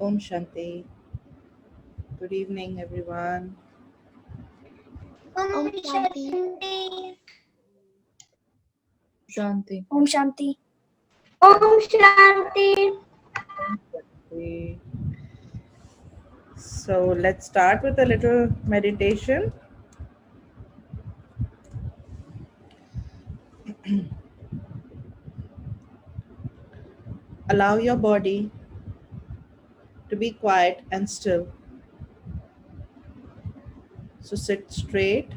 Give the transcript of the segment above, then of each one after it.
Om Shanti. Good evening, everyone. Om Shanti. Shanti. Om Shanti. Om Shanti. Om Shanti. So let's start with a little meditation. Allow your body to be quiet and still. So sit straight,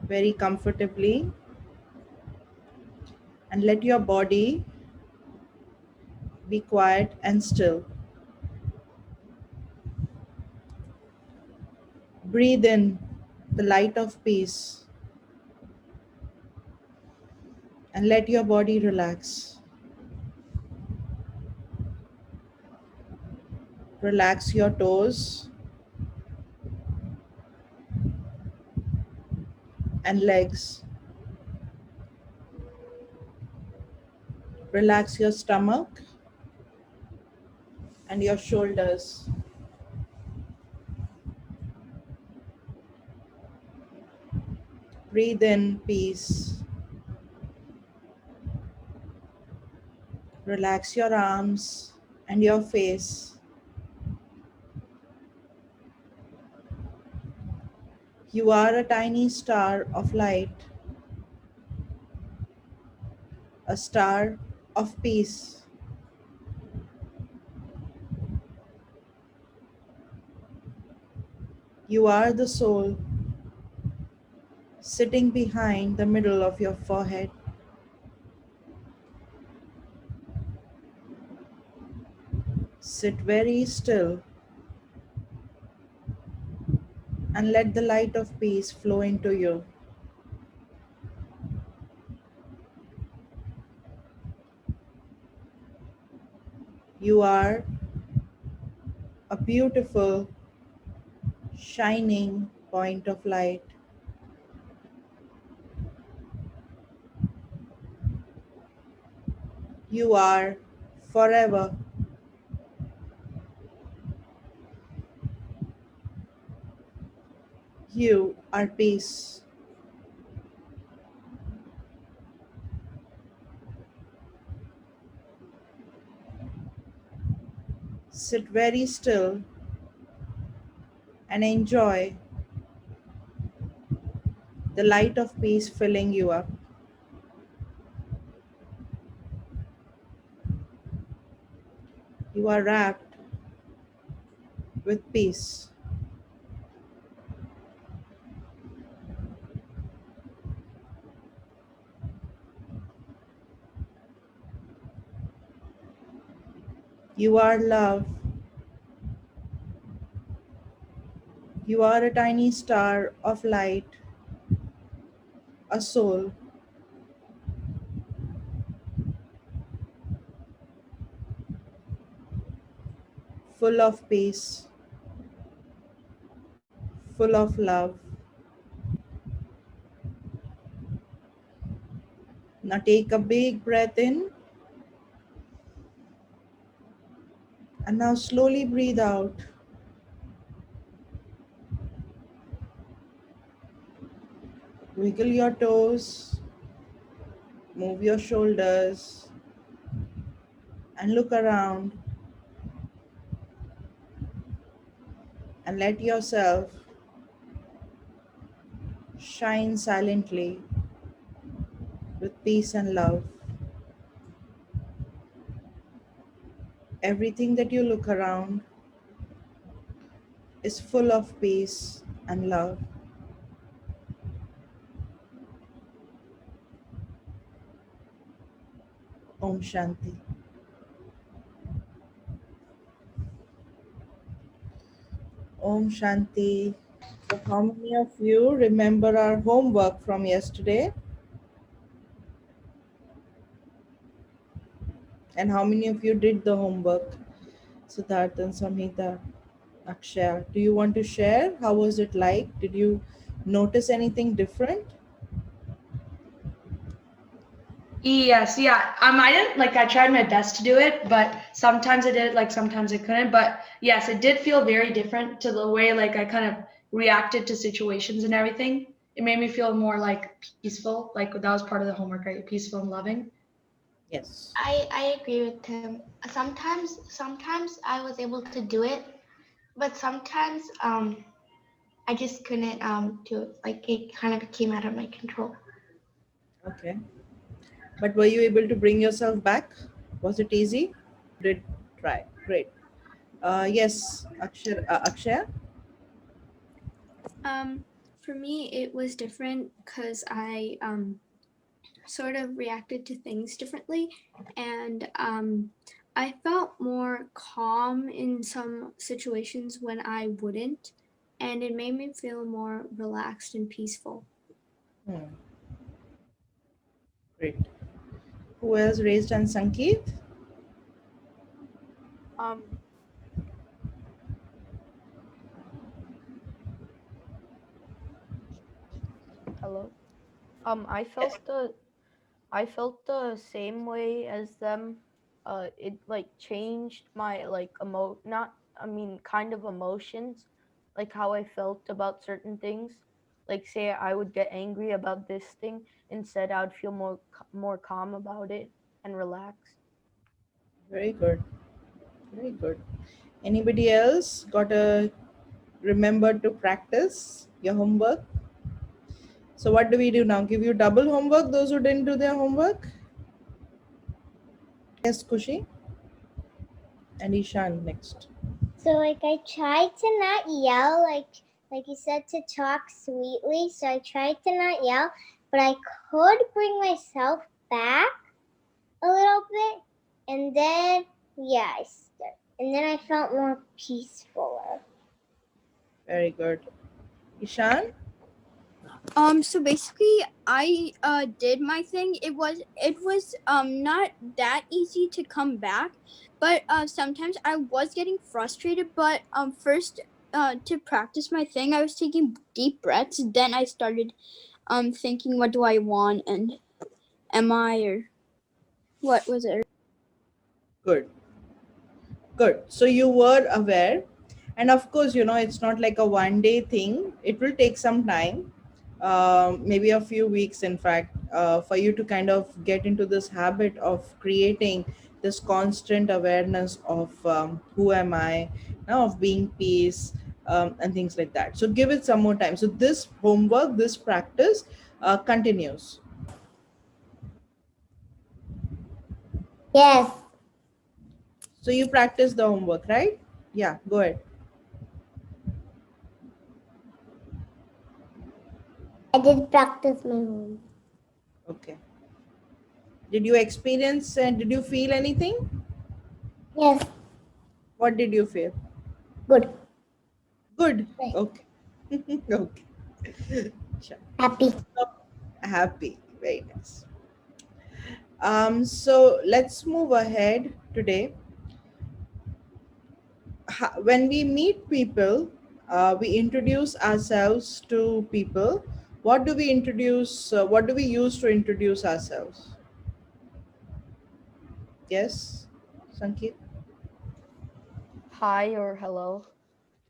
very comfortably, and let your body be quiet and still. Breathe in the light of peace and let your body relax. Relax your toes and legs. Relax your stomach and your shoulders. Breathe in peace. Relax your arms and your face. You are a tiny star of light, a star of peace. You are the soul sitting behind the middle of your forehead. Sit very still and let the light of peace flow into you. You are a beautiful, shining point of light. You are forever. You are peace. Sit very still and enjoy the light of peace filling you up. You are wrapped with peace. You are love. You are a tiny star of light, a soul. Full of peace, full of love. Now take a big breath in and now slowly breathe out. Wiggle your toes, move your shoulders, and look around and let yourself shine silently with peace and love. Everything that you look around is full of peace and love. Om Shanti. Om Shanti. So, how many of you remember our homework from yesterday? And how many of you did the homework? Siddharth and Samhita, Akshaya. Do you want to share? How was it like? Did you notice anything different? Yes, yeah. I didn't like. I tried my best to do it, but sometimes I did, like sometimes I couldn't. But yes, it did feel very different to the way like I kind of reacted to situations and everything. It made me feel more like peaceful. Like that was part of the homework, right? Peaceful and loving. Yes. I agree with him. Sometimes I was able to do it, but sometimes I just couldn't do it. Like it kind of came out of my control. Okay. But were you able to bring yourself back? Was it easy? Did try. Great. Yes, Akshaya. For me, it was different because I sort of reacted to things differently, and I felt more calm in some situations when I wouldn't, and it made me feel more relaxed and peaceful. Hmm. Great. Who else raised and Sankeet? Um, Hello. I felt the same way as them. It like changed my like not I mean kind of emotions, like how I felt about certain things. Like say I would get angry about this thing, instead I'd feel more calm about it and relaxed. Very good. Very good. Anybody else got a remember to practice your homework? So what do we do now? Give you double homework, those who didn't do their homework? Yes, Kushi and Ishan next. So like I tried to not yell, like you said, to talk sweetly. So I tried to not yell, but I could bring myself back a little bit, and then and then I felt more peacefuler. Very good. Ishan? So basically I did my thing. It was not that easy to come back, but sometimes I was getting frustrated, but first to practice my thing I was taking deep breaths, then I started thinking what do I want and am I or what was it? Good. Good. So you were aware. And of course, it's not like a one day thing. It will take some time, maybe a few weeks, in fact, for you to kind of get into this habit of creating this constant awareness of who am I, now of being peace, and things like that. So give it some more time. So this homework, this practice continues. Yes, So you practice the homework, right? Yeah, go ahead. I did practice my home. Okay. Did you experience and did you feel anything? Yes, What did you feel? good, Good. right. Okay. Okay. Sure. Happy. So, happy. Very nice. So let's move ahead today. When we meet people, we introduce ourselves to people. What do we introduce? What do we use to introduce ourselves? Yes, Sankeet. Hi or hello.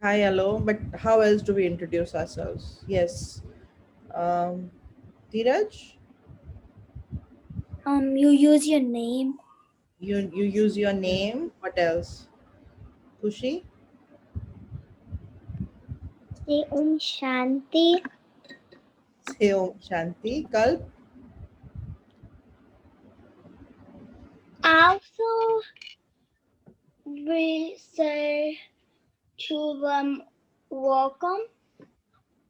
Hi, hello. But how else do we introduce ourselves? Yes. Um, Dheeraj, You use your name. you use your name. What else? Kushi, Say Shanti. say Om Shanti. Kalp, Also, we say to them, welcome.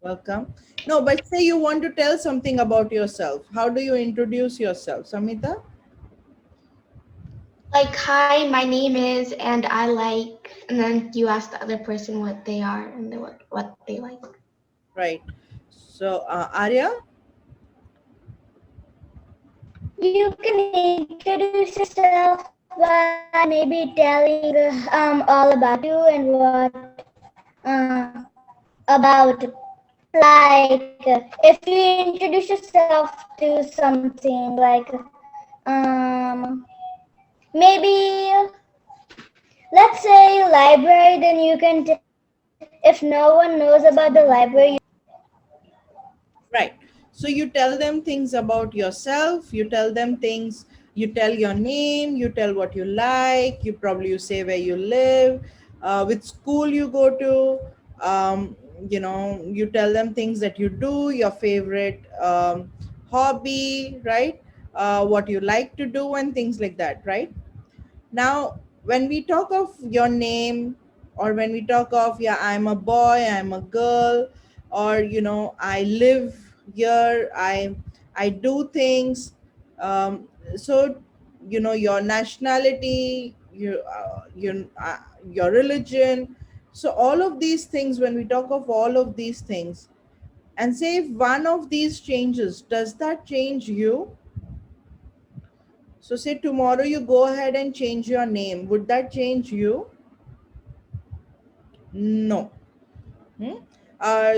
welcome. No, but say you want to tell something about yourself. How do you introduce yourself, Samita? Like, hi, my name is, and I like, and then you ask the other person what they are and what they like. Right. So, Arya, You can introduce yourself by maybe telling all about you and what about, like if you introduce yourself to something like Maybe let's say library. Then you can, if no one knows about the library, Right. So you tell them things about yourself, you tell them things, you tell your name, you tell what you like, you say where you live, which school you go to, you tell them things that you do, your favorite hobby, right? What you like to do and things like that, right? Now, when we talk of your name, or when we talk of, yeah, I'm a boy, I'm a girl, or I live here, I do things. So, your nationality, your religion. So all of these things, when we talk of all of these things, and say if one of these changes, does that change you? So say tomorrow you go ahead and change your name. Would that change you? No. Hmm?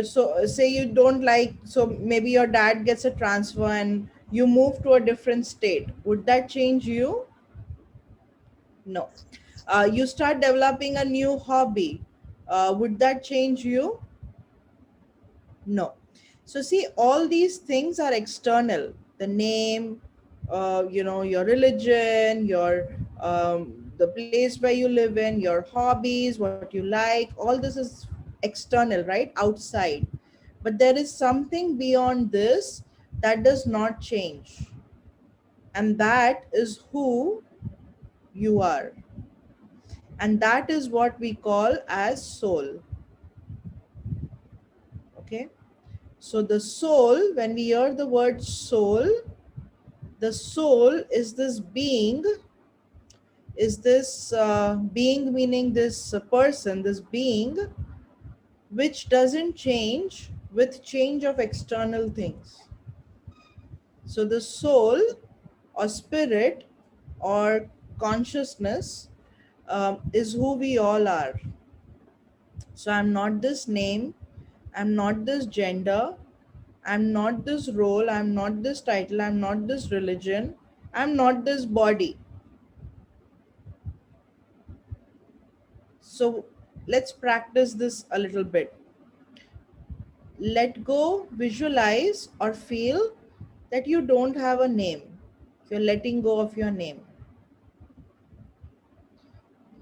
So say you don't like, so maybe your dad gets a transfer and you move to a different state. Would that change you? No. You start developing a new hobby. Would that change you? No. So see, all these things are external. The name, your religion, your the place where you live in, your hobbies, what you like. All this is external, right? Outside. But there is something beyond this that does not change, and that is who you are, and that is what we call as soul. Okay. So the soul, when we hear the word soul, the soul is this being, being meaning this person, this being which doesn't change with change of external things. So the soul or spirit or consciousness is who we all are. So I'm not this name, I'm not this gender, I'm not this role, I'm not this title, I'm not this religion, I'm not this body. So let's practice this a little bit. Let go, visualize, or feel that you don't have a name. You're letting go of your name.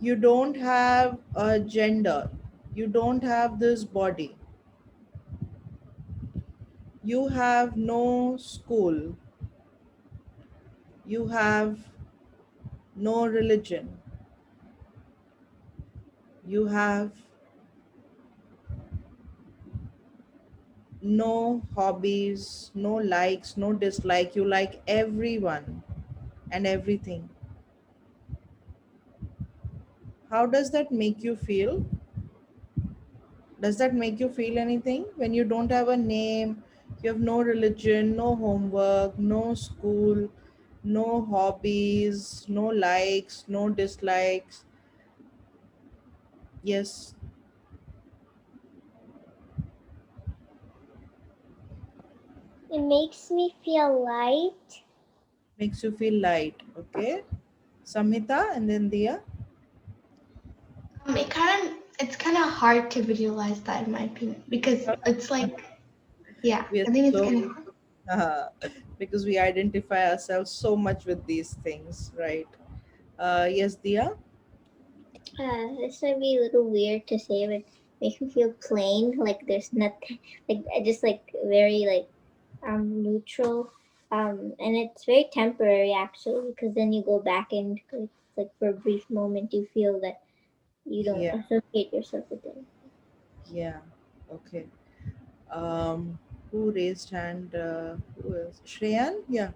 You don't have a gender. You don't have this body. You have no school. You have no religion. You have no hobbies, no likes, no dislike. You like everyone and everything. How does that make you feel? Does that make you feel anything when you don't have a name, you have no religion, no homework, no school, no hobbies, no likes, no dislikes? Yes, it makes me feel light. makes you feel light. Okay. Samhita and then Dia. It's kind of hard to visualize that in my opinion because it's like, yeah, We are I think it's so kind of hard. because we identify ourselves so much with these things, right? Yes, Dia. This might be a little weird to say, but makes me feel plain. Like there's nothing, like just like very like neutral. And it's very temporary actually, because then you go back and it's like for a brief moment you feel that you don't Yeah, associate yourself with it. yeah. Okay. Who raised hand? Who else? Shreyan? Yeah.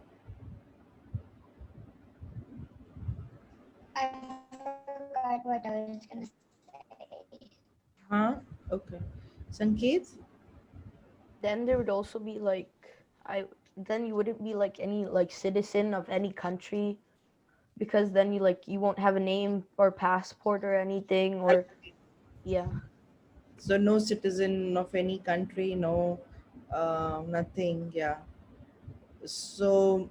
I forgot what I was gonna say. Huh? Okay. Sanket? Then there would also be like I then you wouldn't be like any like citizen of any country, because then you won't have a name or passport or anything, or yeah. So no citizen of any country, no, nothing. Yeah. So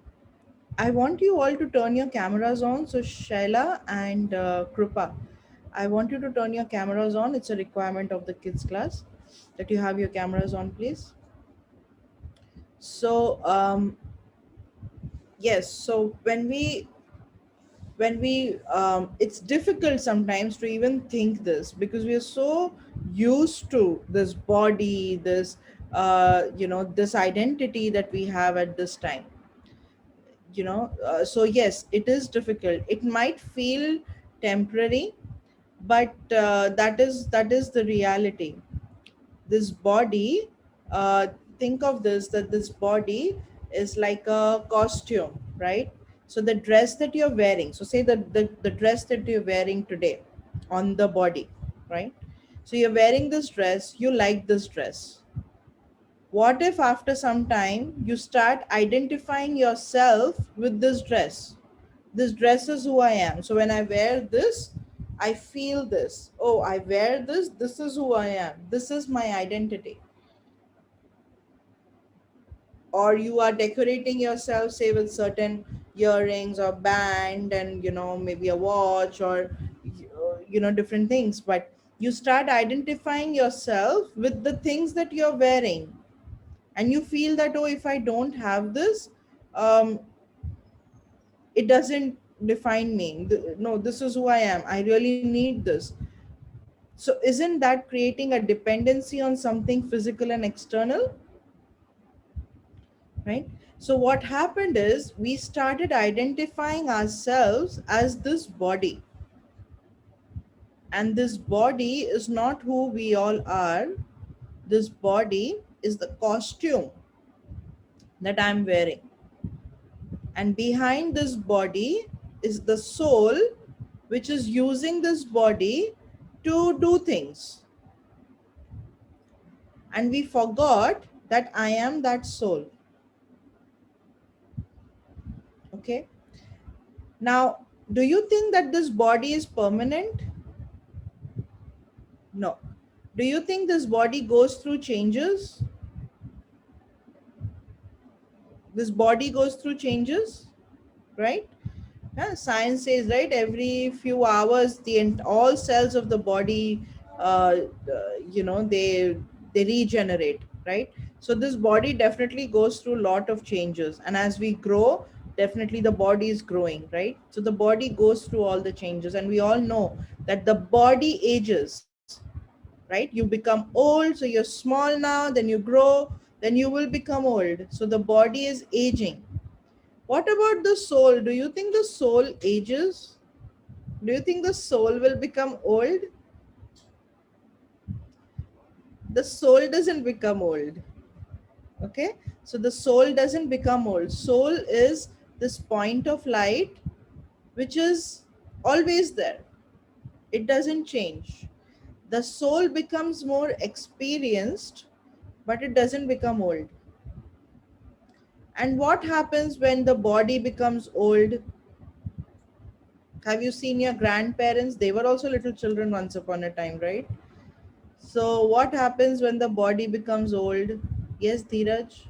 I want you all to turn your cameras on. So Shaila and Krupa, I want you to turn your cameras on. It's a requirement of the kids class that you have your cameras on, please. So yes, so when we it's difficult sometimes to even think this, because we are so used to this body, this this identity that we have at this time, so yes, it is difficult. It might feel temporary, but that is the reality. This body, uh, think of this, that this body is like a costume, right? So the dress that you're wearing, so say that the dress that you're wearing today on the body, right? So you're wearing this dress, you like this dress. What if after some time you start identifying yourself with this dress? This dress is who I am. So when I wear this, I feel this. Oh, I wear this. This is who I am. This is my identity. Or you are decorating yourself, say, with certain earrings or band, and maybe a watch, or different things. But you start identifying yourself with the things that you're wearing, and you feel that, oh, if I don't have this, um, it doesn't define me. No, this is who I am. I really need this. So isn't that creating a dependency on something physical and external, right? So what happened is we started identifying ourselves as this body, and this body is not who we all are. This body is the costume that I'm wearing, and behind this body is the soul, which is using this body to do things. And we forgot that I am that soul. Okay. Now, do you think that this body is permanent? No. Do you think this body goes through changes? This body goes through changes, right? Yeah, science says, right, every few hours all cells of the body, they regenerate, right? So this body definitely goes through a lot of changes, and as we grow, definitely the body is growing, right? So the body goes through all the changes, and we all know that the body ages, right? You become old, so you're small now, then you grow, then you will become old. So the body is aging. What about the soul? Do you think the soul ages? Do you think the soul will become old? The soul doesn't become old. Okay? So the soul doesn't become old. Soul is this point of light which is always there. It doesn't change. The soul becomes more experienced, but it doesn't become old. And what happens when the body becomes old? Have you seen your grandparents? They were also little children once upon a time, right? So what happens when the body becomes old? Yes, Dheeraj?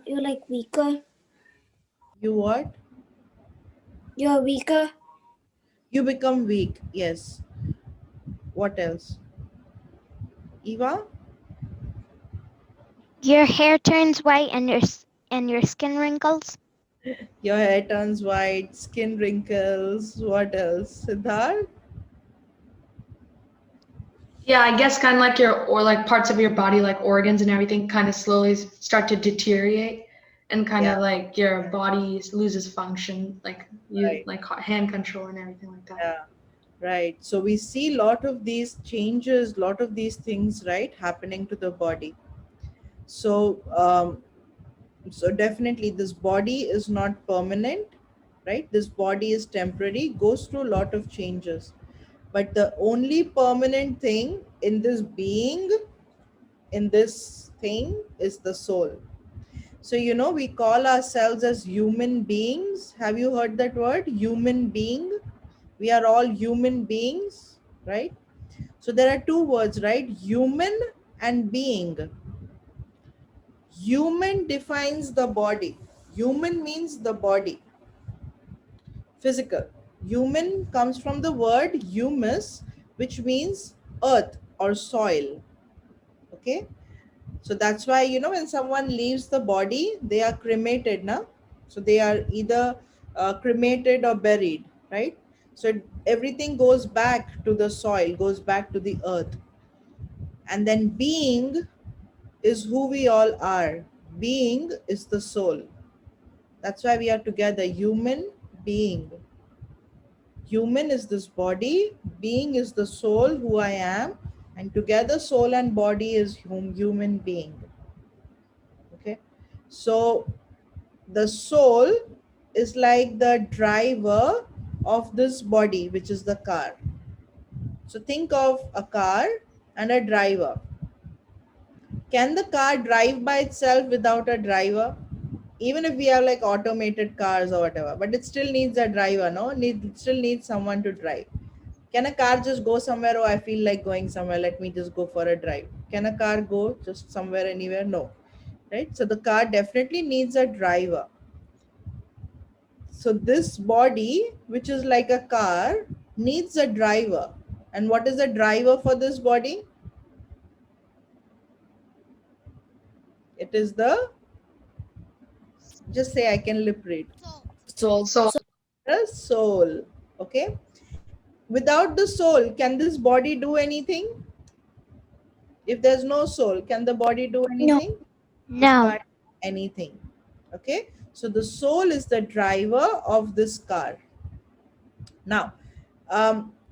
You're like weaker. You what? You're weaker. You become weak. Yes. What else? Eva? Your hair turns white and your skin wrinkles. Your hair turns white, skin wrinkles. What else? Siddharth? Yeah, I guess kind of like or like parts of your body, like organs and everything, kind of slowly start to deteriorate, and kind of Yeah. like your body loses function, like Right. like hand control and everything like that. Yeah. Right. So we see a lot of these changes, lot of these things, right, happening to the body. So so definitely this body is not permanent, right? This body is temporary, goes through a lot of changes. But the only permanent thing in this being, in this thing, is the soul. So we call ourselves as human beings. Have you heard that word, human being? We are all human beings, right? So there are two words, right? Human and being. Human defines the body. Human means the body, physical. Human comes from the word humus, which means earth or soil. Okay, so that's why, you know, when someone leaves the body, they are cremated now. So they are either cremated or buried, right? So everything goes back to the soil, goes back to the earth. And then being is who we all are. Being is the soul. That's why we are together. Human being. Human is this body, being is the soul, who I am, and together soul and body is human being. Okay, so the soul is like the driver of this body, which is the car. So think of a car and a driver. Can the car drive by itself without a driver? Even if we have like automated cars or whatever, but it still needs a driver, no? It still needs someone to drive. Can a car just go somewhere? Oh, I feel like going somewhere, let me just go for a drive. Can a car go just somewhere, anywhere? No, right? So the car definitely needs a driver. So this body, which is like a car, needs a driver. And what is the driver for this body? It is the, just say, I can lip read. So The soul. Okay, without the soul, can this body do anything? If there's no soul, can the body do anything? No. Can't do anything. Okay, so the soul is the driver of this car. Now,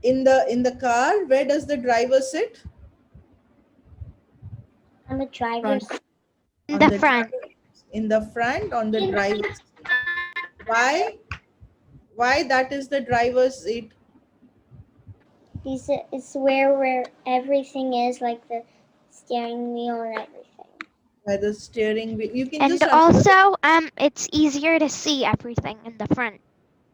in the car, where does the driver sit? I'm a driver. On the front. In the front, on the driver's seat. Why that is the driver's seat? It's where everything is, like the steering wheel and everything. By the steering wheel. You can And just understand. also, it's easier to see everything in the front.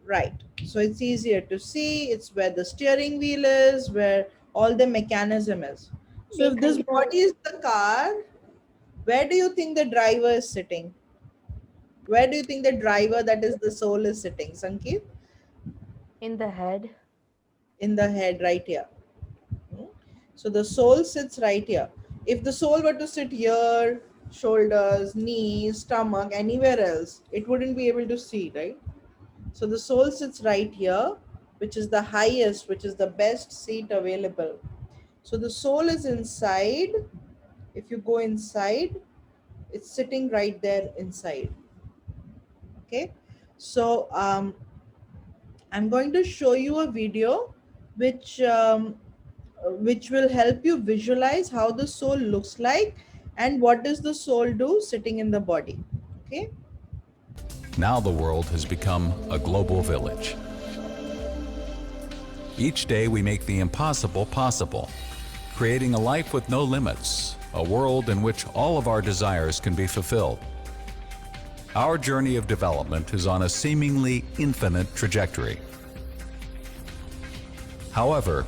Right. So it's easier to see. It's where the steering wheel is, where all the mechanism is. So if this body is the car, where do you think the driver is sitting? Where do you think the driver, that is the soul, is sitting, Sankeet? In the head. In the head, right here. So the soul sits right here. If the soul were to sit here, shoulders, knees, stomach, anywhere else, it wouldn't be able to see, right? So the soul sits right here, which is the highest, which is the best seat available. So the soul is inside. If you go inside, it's sitting right there inside. Okay, so I'm going to show you a video which will help you visualize how the soul looks like and what does the soul do sitting in the body. Okay. Now the world has become a global village. Each day we make the impossible possible, creating a life with no limits, a world in which all of our desires can be fulfilled. Our journey of development is on a seemingly infinite trajectory. However,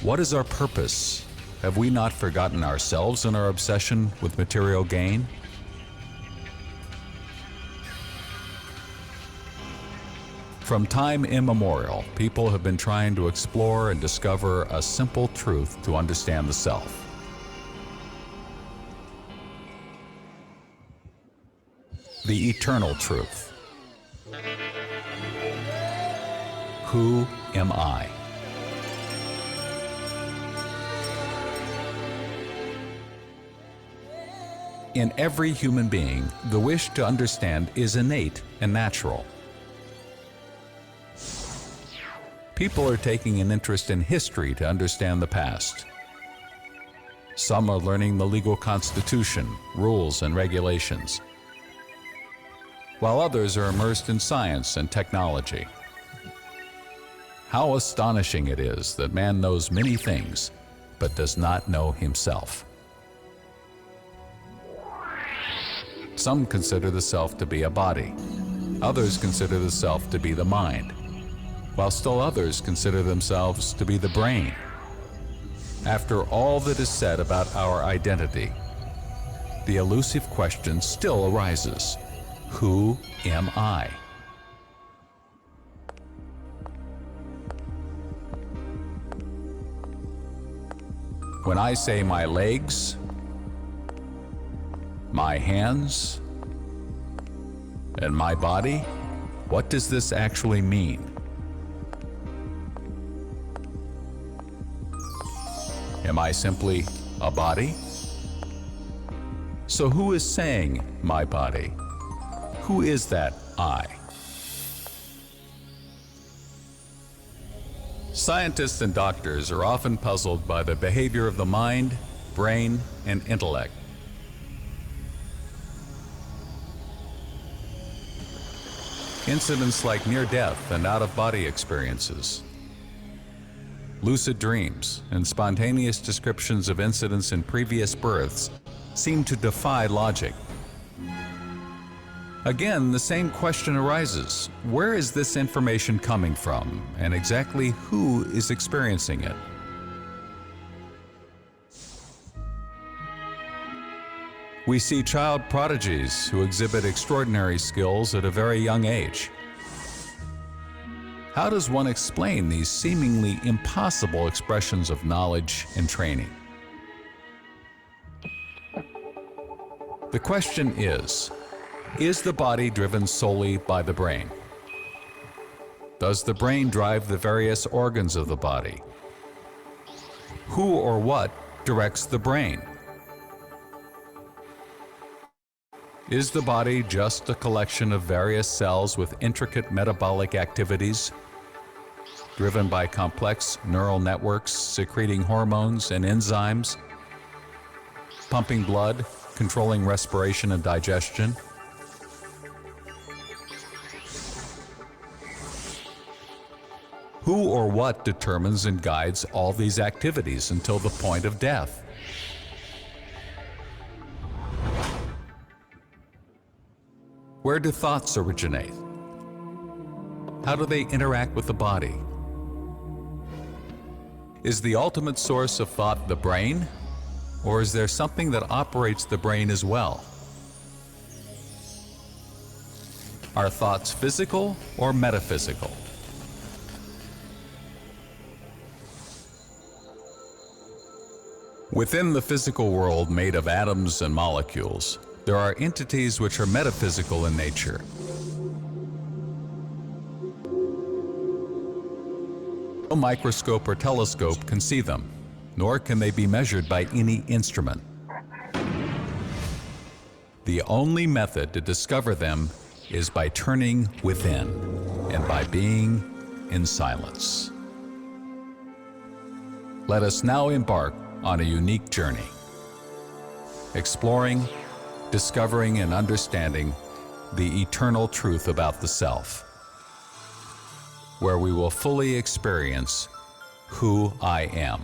what is our purpose? Have we not forgotten ourselves in our obsession with material gain? From time immemorial, people have been trying to explore and discover a simple truth to understand the self. The eternal truth. Who am I? In every human being, the wish to understand is innate and natural. People are taking an interest in history to understand the past. Some are learning the legal constitution, rules, and regulations, while others are immersed in science and technology. How astonishing it is that man knows many things, but does not know himself. Some consider the self to be a body. Others consider the self to be the mind, while still others consider themselves to be the brain. After all that is said about our identity, the elusive question still arises: Who am I? When I say my legs, my hands, and my body, what does this actually mean? Am I simply a body? So who is saying my body? Who is that I? Scientists and doctors are often puzzled by the behavior of the mind, brain, and intellect. Incidents like near-death and out-of-body experiences, lucid dreams, and spontaneous descriptions of incidents in previous births seem to defy logic. Again, the same question arises. Where is this information coming from, and exactly who is experiencing it? We see child prodigies who exhibit extraordinary skills at a very young age. How does one explain these seemingly impossible expressions of knowledge and training? The question is the body driven solely by the brain? Does the brain drive the various organs of the body? Who or what directs the brain? Is the body just a collection of various cells with intricate metabolic activities, driven by complex neural networks secreting hormones and enzymes, pumping blood, controlling respiration and digestion? Who or what determines and guides all these activities until the point of death? Where do thoughts originate? How do they interact with the body? Is the ultimate source of thought the brain, or is there something that operates the brain as well? Are thoughts physical or metaphysical? Within the physical world made of atoms and molecules, there are entities which are metaphysical in nature. No microscope or telescope can see them, nor can they be measured by any instrument. The only method to discover them is by turning within and by being in silence. Let us now embark on a unique journey, exploring, discovering, and understanding the eternal truth about the self, where we will fully experience who I am.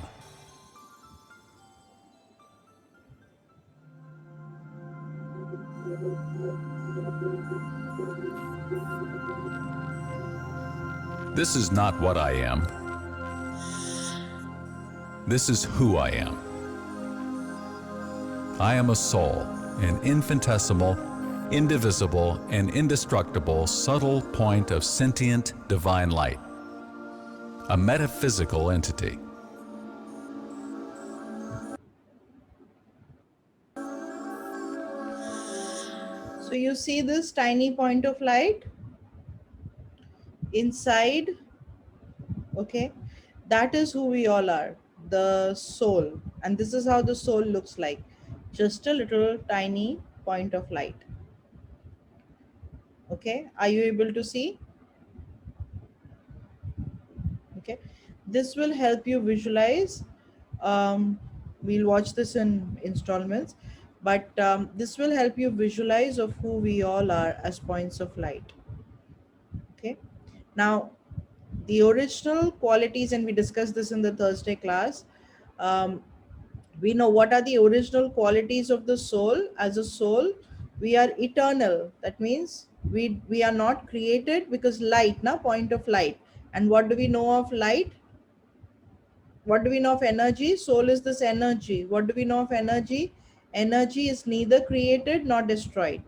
This is not what I am. This is who I am. I am a soul, an infinitesimal, indivisible, and indestructible subtle point of sentient divine light, a metaphysical entity. So you see this tiny point of light inside, okay? That is who we all are, the soul. And this is how the soul looks like. Just a little tiny point of light. Okay, are you able to see? Okay, this will help you visualize. We'll watch this in installments, but this will help you visualize of who we all are as points of light. Okay, now the original qualities, and we discussed this in the Thursday class. We know what are the original qualities of the soul. As a soul, we are eternal. That means we are not created, because light, na, point of light. And what do we know of light? What do we know of energy? Soul is this energy. What do we know of energy? Energy is neither created nor destroyed.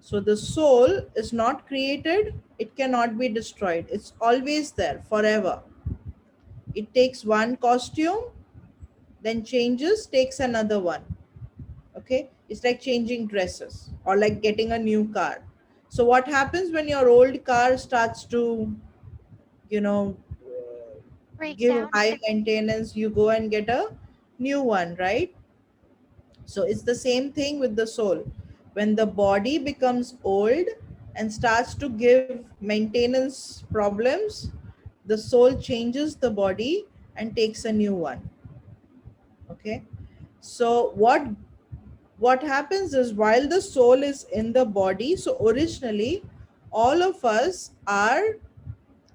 So the soul is not created, it cannot be destroyed. It's always there forever. It takes one costume, then changes, takes another one. Okay, it's like changing dresses or like getting a new car. So what happens when your old car starts to, you know, Break give down. high maintenance, you go and get a new one, right? So it's the same thing with the soul. When the body becomes old and starts to give maintenance problems, the soul changes the body and takes a new one. Okay, so what happens is, while the soul is in the body, so originally all of us are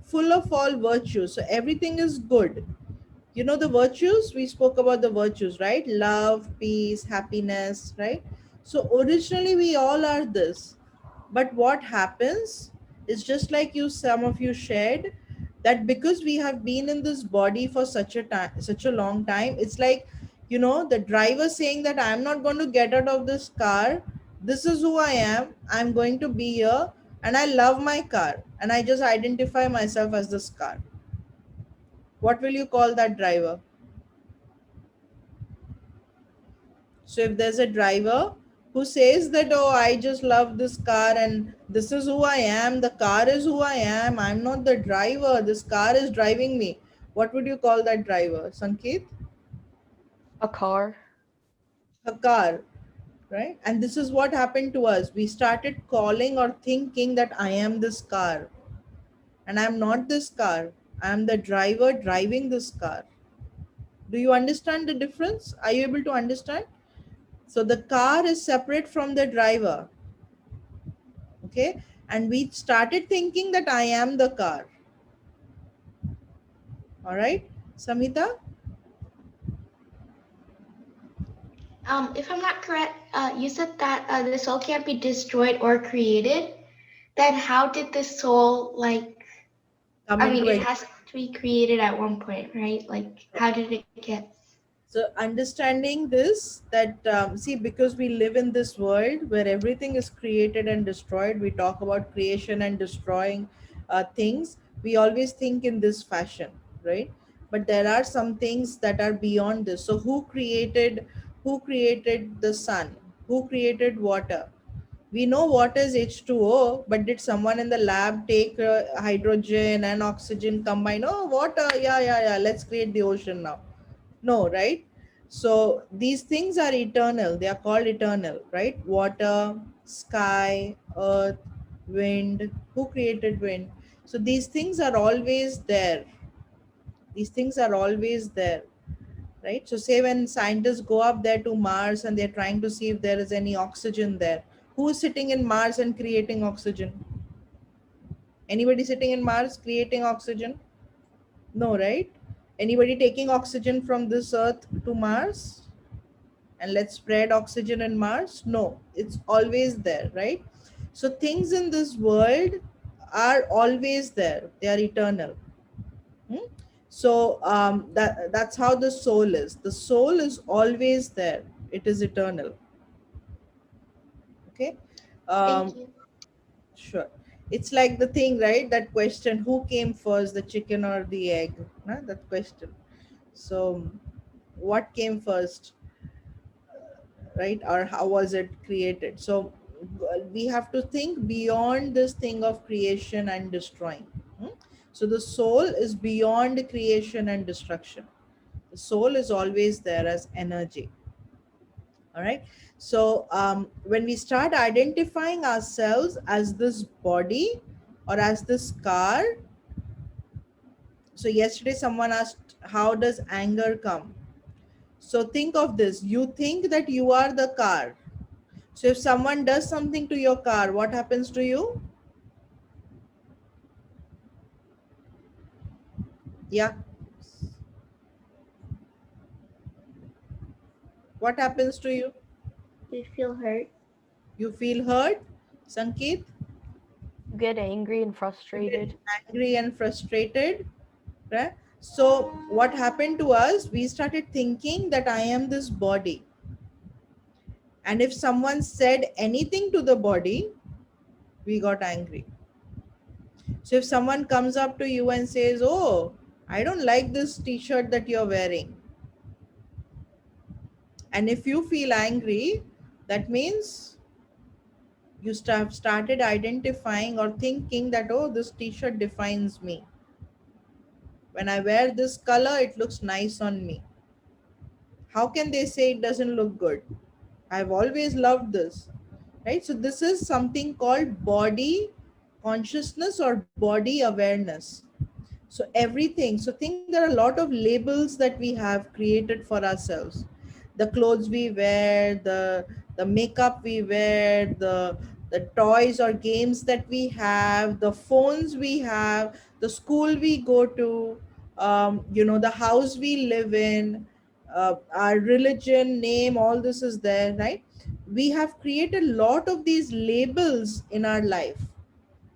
full of all virtues, so everything is good. You know the virtues, we spoke about the virtues, right? Love, peace, happiness, right? So originally we all are this. But what happens is, just like you, some of you shared, that because we have been in this body for such a time, such a long time, it's like, you know, the driver saying that I'm not going to get out of this car, this is who I am, I'm going to be here, and I love my car, and I just identify myself as this car. What will you call that driver? So if there's a driver who says that, oh, I just love this car and this is who I am, the car is who I am, I'm not the driver, this car is driving me, what would you call that driver, Sanket? A car. A car, right? And this is what happened to us. We started calling or thinking that I am this car, and I'm not this car. I'm the driver driving this car. Do you understand the difference? Are you able to understand? So the car is separate from the driver. Okay, and we started thinking that I am the car. All right, Samhita. If I'm not correct, you said that the soul can't be destroyed or created. Then how did the soul like? Come I into mean, it it. has to be created at one point, right? Like, how did it get? So understanding this, that see, because we live in this world where everything is created and destroyed, we talk about creation and destroying things, we always think in this fashion, right? But there are some things that are beyond this. So who created the sun? Who created water? We know water is H2O, but did someone in the lab take hydrogen and oxygen combine? Oh, water, yeah, let's create the ocean now. No, right? So these things are eternal. They are called eternal, right? Water, sky, earth, wind. Who created wind? So these things are always there. These things are always there, right? So say when scientists go up there to Mars and they're trying to see if there is any oxygen there, who is sitting in Mars and creating oxygen? Anybody sitting in Mars creating oxygen? No, right? Anybody taking oxygen from this earth to Mars and let's spread oxygen in Mars? No, it's always there, right? So things in this world are always there. They are eternal. Hmm? So that's how the soul is. The soul is always there. It is eternal. Okay. Thank Um, you. sure. It's like the thing, right? That question: who came first, the chicken or the egg? Huh? That question. So, what came first, right? Or how was it created? So, we have to think beyond this thing of creation and destroying. Hmm? So, the soul is beyond creation and destruction. The soul is always there as energy. All right. So, when we start identifying ourselves as this body or as this car, so yesterday someone asked, how does anger come? So think of this. You think that you are the car. So if someone does something to your car, what happens to you? Yeah. What happens to you? You feel hurt. You feel hurt, Sankeet? You get angry and You get frustrated. angry and frustrated, right? So what happened to us? We started thinking that I am this body. And if someone said anything to the body, we got angry. So if someone comes up to you and says, oh, I don't like this t-shirt that you're wearing, and if you feel angry, that means you started identifying or thinking that, oh, this t-shirt defines me. When I wear this color, it looks nice on me. How can they say it doesn't look good? I've always loved this, right? So this is something called body consciousness or body awareness. So everything, so think there are a lot of labels that we have created for ourselves. The clothes we wear, the makeup we wear, the toys or games that we have, the phones we have, the school we go to, the house we live in, our religion, name, all this is there, right? We have created a lot of these labels in our life.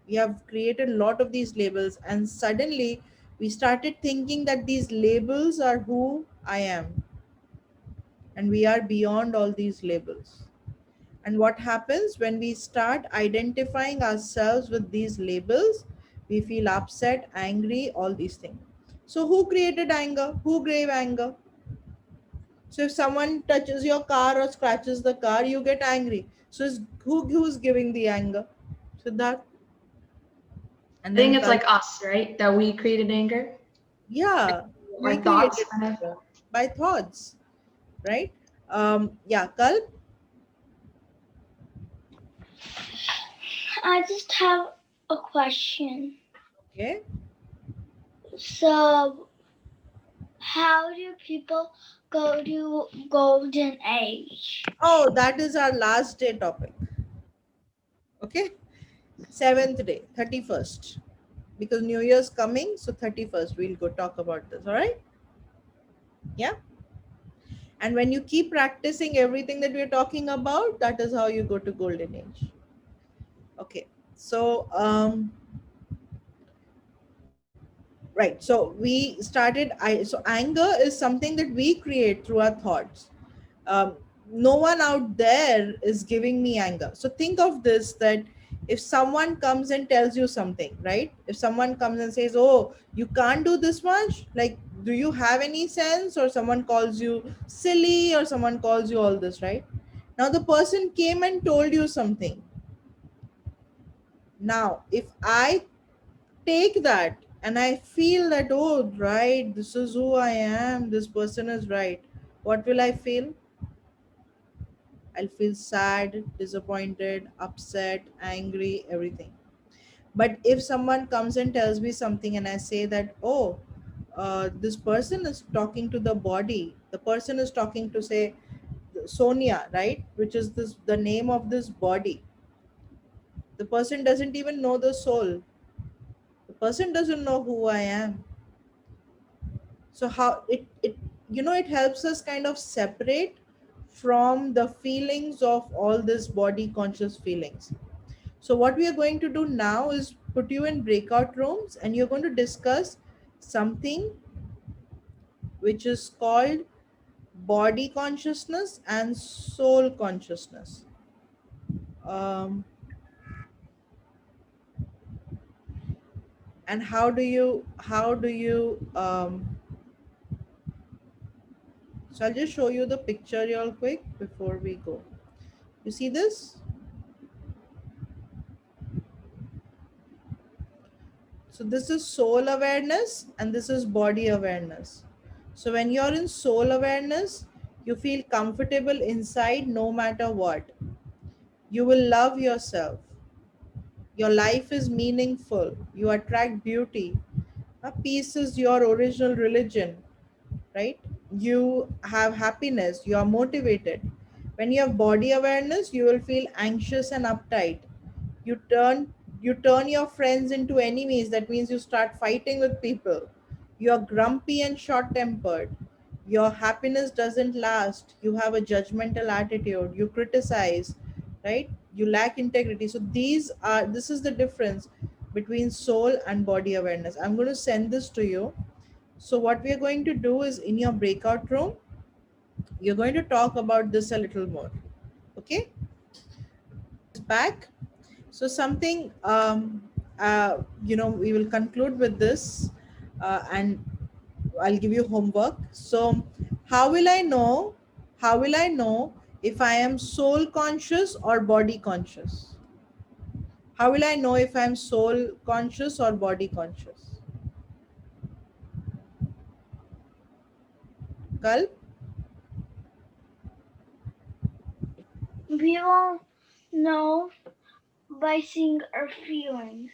We have created a lot of these labels, and suddenly we started thinking that these labels are who I am, and we are beyond all these labels. And what happens when we start identifying ourselves with these labels? We feel upset, angry, all these things. So who created anger? Who gave anger? So if someone touches your car or scratches the car, you get angry. So who's giving the anger? Siddharth. And I think then it's like us, right? That we created anger. yeah, we Our thoughts, created kind of. anger by thoughts, right? Yeah, Kalp. I just have a question. Okay. So, how do people go to golden age? Oh, that is our last day topic. Okay. 7th day, 31st. Because New Year's coming, so 31st, we'll go talk about this. All right. Yeah. And when you keep practicing everything that we're talking about, that is how you go to golden age. Okay. So, right. So we started, so anger is something that we create through our thoughts. um, no one out there is giving me anger. So think of this, that if someone comes and tells you something, right? If someone comes and says, oh, you can't do this much, like, do you have any sense? Or someone calls you silly, or someone calls you all this, right? Now the person came and told you something. Now if I take that and I feel that, oh, right, this is who I am, this person is right, what will I feel? I'll feel sad, disappointed, upset, angry, everything. But if someone comes and tells me something and I say that, oh, this person is talking to the body, the person is talking to, say, Sonia, right? Which is this the name of this body. The person doesn't even know the soul. The person doesn't know who I am. So how it helps us kind of separate from the feelings of all this body conscious feelings. So what we are going to do now is put you in breakout rooms, and you're going to discuss something which is called body consciousness and soul consciousness. And so I'll just show you the picture real quick before we go. You see this? So this is soul awareness and this is body awareness. So when you're in soul awareness, you feel comfortable inside no matter what. You will love yourself. Your life is meaningful. You attract beauty. Peace is your original religion, right? You have happiness. You are motivated. When you have body awareness, you will feel anxious and uptight. you turn you turn your friends into enemies. That means you start fighting with people. You're grumpy and short tempered. Your happiness doesn't last. You have a judgmental attitude. You criticize, right? You lack integrity. So this is the difference between soul and body awareness. I'm going to send this to you. So what we are going to do is, in your breakout room, you're going to talk about this a little more. Okay? Back. So something, we will conclude with this, and I'll give you homework. So how will I know? How will I know if I am soul conscious or body conscious? How will I know if I'm soul conscious or body conscious? Kalp? We will know by seeing our feelings.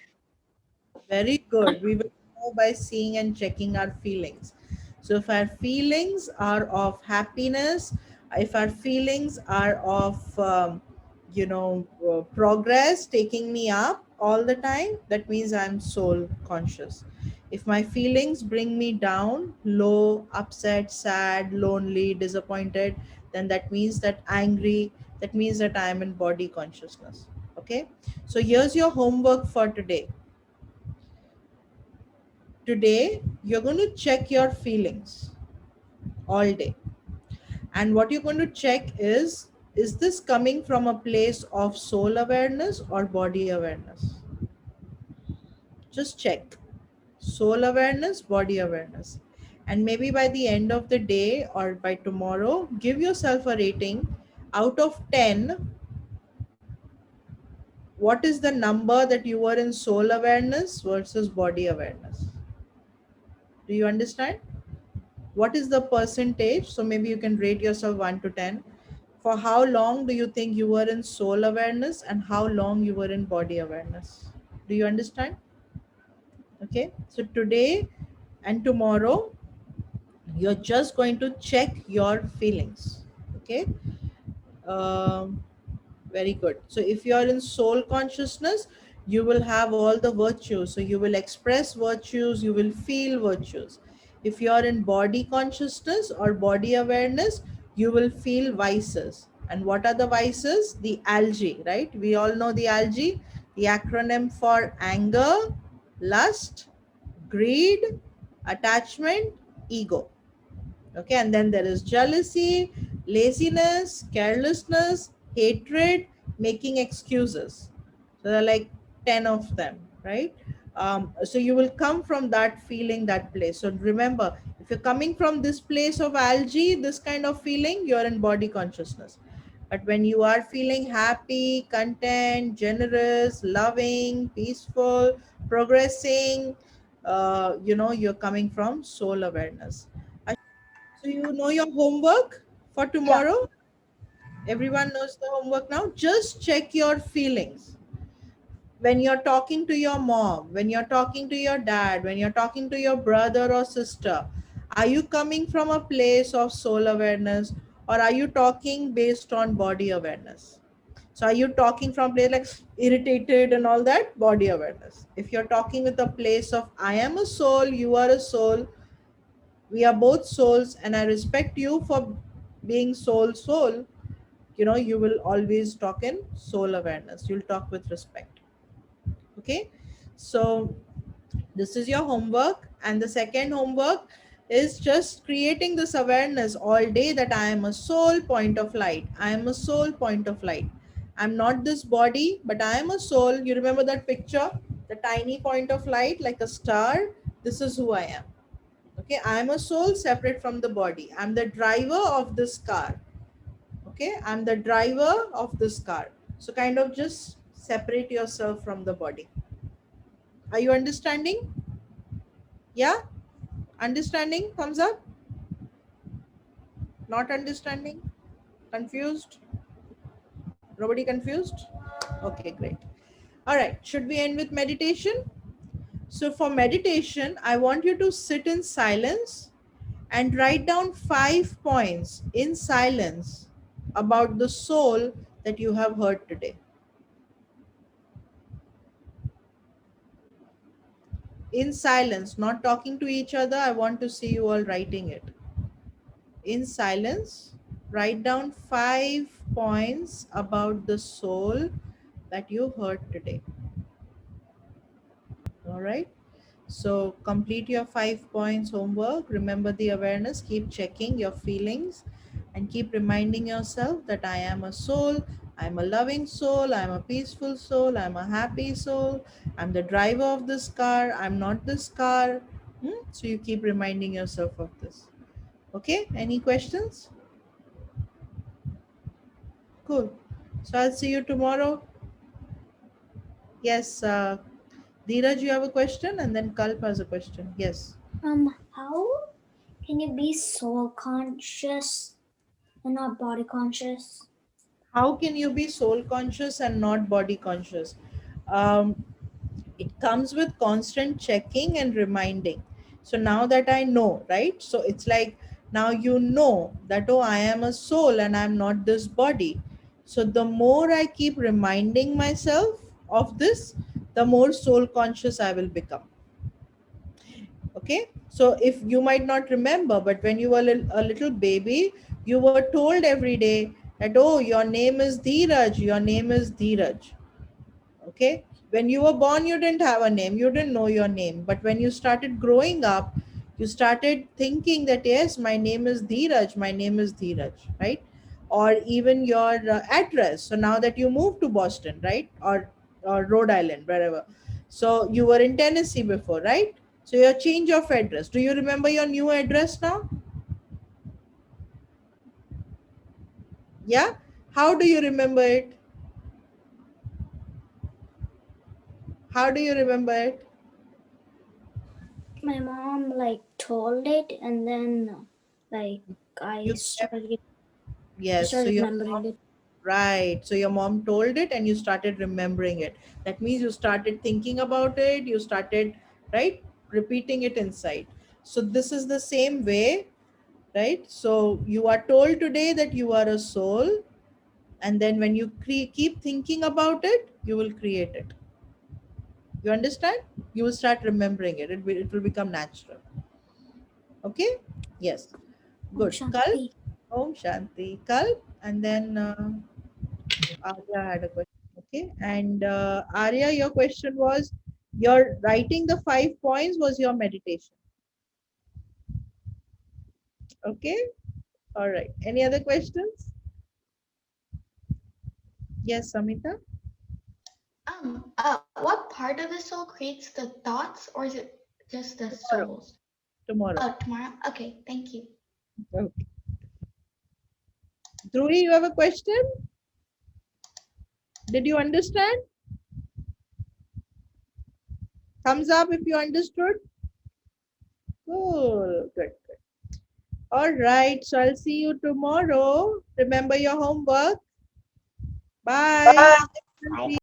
Very good. We will know by seeing and checking our feelings. So if our feelings are of happiness, if our feelings are of, progress, taking me up all the time, that means I'm soul conscious. If my feelings bring me down, low, upset, sad, lonely, disappointed, then that means that angry, that means that I am in body consciousness. Okay. So here's your homework for today. Today you're going to check your feelings all day, and what you're going to check is this coming from a place of soul awareness or body awareness? Just check soul awareness, body awareness, and maybe by the end of the day or by tomorrow, give yourself a rating out of 10. What is the number that you were in soul awareness versus body awareness? Do you understand? What is the percentage? So maybe you can rate yourself 1 to 10. For how long do you think you were in soul awareness and how long you were in body awareness? Do you understand? Okay. So today and tomorrow, you're just going to check your feelings. Okay. Um, Very good. So if you are in soul consciousness, you will have all the virtues. So you will express virtues, you will feel virtues. If you are in body consciousness or body awareness, you will feel vices. And what are the vices? The algae, right? We all know the algae, the acronym for anger, lust, greed, attachment, ego. Okay, and then there is jealousy, laziness, carelessness, hatred, making excuses. So there are like 10 of them, right? So you will come from that feeling, that place. So remember, if you're coming from this place of algae, this kind of feeling, you're in body consciousness. But when you are feeling happy, content, generous, loving, peaceful, progressing, you're coming from soul awareness. So you know your homework for tomorrow? Everyone knows the homework now. Just check your feelings. When you're talking to your mom, when you're talking to your dad, when you're talking to your brother or sister, are you coming from a place of soul awareness or are you talking based on body awareness? So are you talking from place like irritated and all that? Body awareness. If you're talking with a place of I am a soul, you are a soul, we are both souls and I respect you for being soul, you will always talk in soul awareness. You'll talk with respect. Okay. So this is your homework, and the second homework is just creating this awareness all day that I am a soul point of light. I am a soul point of light. I'm not this body, but I am a soul. You remember that picture, the tiny point of light like a star? This is who I am. Okay, I am a soul separate from the body. I'm the driver of this car. Okay, I'm the driver of this car. So kind of just separate yourself from the body. Are you understanding? Yeah? Understanding? Thumbs up? Not understanding? Confused? Nobody confused? Okay, great. All right, should we end with meditation? So for meditation, I want you to sit in silence and write down 5 points in silence about the soul that you have heard today. In silence, not talking to each other. I want to see you all writing it. In silence, write down 5 points about the soul that you heard today. All right. So complete your 5 points homework. Remember the awareness. Keep checking your feelings and keep reminding yourself that I am a soul. I'm a loving soul, I'm a peaceful soul, I'm a happy soul, I'm the driver of this car, I'm not this car. So you keep reminding yourself of this. Okay, any questions? Cool. So I'll see you tomorrow. Yes, Dheeraj, you have a question, and then Kalp has a question. Yes. How can you be soul conscious and not body conscious? How can you be soul conscious and not body conscious? Um, it comes with constant checking and reminding. So now that I know, right? So it's like now you know that, oh, I am a soul and I'm not this body. So the more I keep reminding myself of this, the more soul conscious I will become. Okay, so if you might not remember, but when you were a little baby, you were told every day that, oh, your name is Dheeraj, your name is Dheeraj. Okay, when you were born, you didn't have a name, you didn't know your name, but when you started growing up, you started thinking that, yes, my name is Dheeraj, my name is Dheeraj, right? Or even your address. So now that you moved to Boston, right, or Rhode Island, wherever, so you were in Tennessee before, right? So your change of address, do you remember your new address now? Yeah, how do you remember it? How do you remember it? My mom told it, and then I You yes, so started your remembering it. right. So your mom told it and you started remembering it. That means you started thinking about it, you started, right, repeating it inside. So this is the same way, right? So you are told today that you are a soul, and then when you keep thinking about it, you will create it. You understand? You will start remembering it. It will become natural. Okay? Yes. Om Good. Kalp, Shanti. Om Shanti. Kalp, and then Arya had a question. Okay. And Arya, your question was, your writing the 5 points was your meditation. Okay. All right. Any other questions? Yes, Samita. What part of the soul creates the thoughts, or is it just the Tomorrow. souls? Tomorrow. Oh, tomorrow. Okay, thank you. Okay. Dhruvi, you have a question? Did you understand? Thumbs up if you understood. Cool. Good. Good. All right. So I'll see you tomorrow. Remember your homework. Bye. Bye.